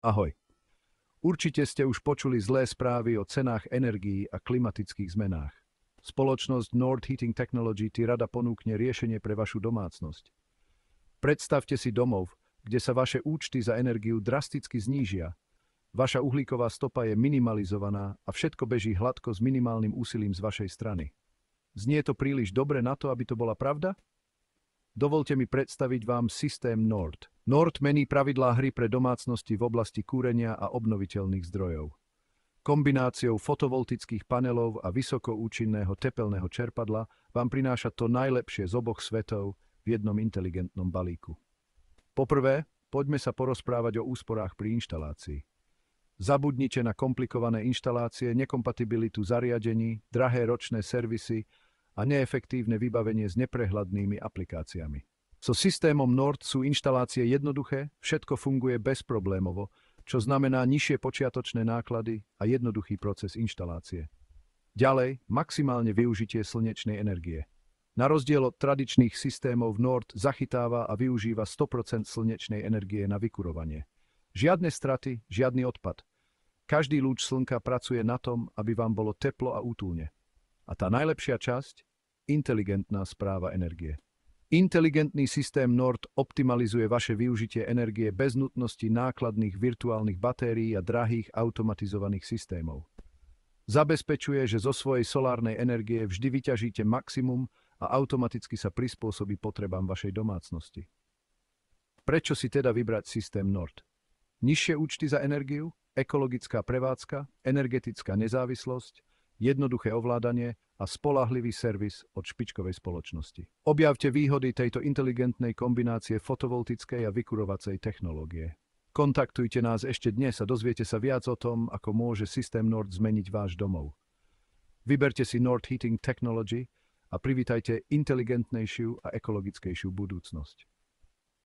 Ahoj. Určite ste už počuli zlé správy o cenách energií a klimatických zmenách. Spoločnosť Nord Heating Technology ti rada ponúkne riešenie pre vašu domácnosť. Predstavte si domov, kde sa vaše účty za energiu drasticky znížia. Vaša uhlíková stopa je minimalizovaná a všetko beží hladko s minimálnym úsilím z vašej strany. Znie to príliš dobre na to, aby to bola pravda? Dovolte mi predstaviť vám systém Nord. Nord mení pravidlá hry pre domácnosti v oblasti kúrenia a obnoviteľných zdrojov. Kombináciou fotovoltických panelov a vysokoučinného tepelného čerpadla vám prináša to najlepšie z oboch svetov v jednom inteligentnom balíku. Poprvé, poďme sa porozprávať o úsporách pri inštalácii. Zabudnite na komplikované inštalácie, nekompatibilitu zariadení, drahé ročné servisy a neefektívne vybavenie s neprehľadnými aplikáciami. So systémom Nord sú inštalácie jednoduché, všetko funguje bezproblémovo, čo znamená nižšie počiatočné náklady a jednoduchý proces inštalácie. Ďalej, maximálne využitie slnečnej energie. Na rozdiel od tradičných systémov Nord zachytáva a využíva 100% slnečnej energie na vykurovanie. Žiadne straty, žiadny odpad. Každý lúč slnka pracuje na tom, aby vám bolo teplo a útulne. A tá najlepšia časť? Inteligentná správa energie. Inteligentný systém Nord optimalizuje vaše využitie energie bez nutnosti nákladných virtuálnych batérií a drahých automatizovaných systémov. Zabezpečuje, že zo svojej solárnej energie vždy vyťažíte maximum a automaticky sa prispôsobí potrebám vašej domácnosti. Prečo si teda vybrať systém Nord? Nižšie účty za energiu, ekologická prevádzka, energetická nezávislosť, jednoduché ovládanie a spoľahlivý servis od špičkovej spoločnosti. Objavte výhody tejto inteligentnej kombinácie fotovoltickej a vykurovacej technológie. Kontaktujte nás ešte dnes a dozviete sa viac o tom, ako môže systém Nord zmeniť váš domov. Vyberte si Nord Heating Technology a privítajte inteligentnejšiu a ekologickejšiu budúcnosť.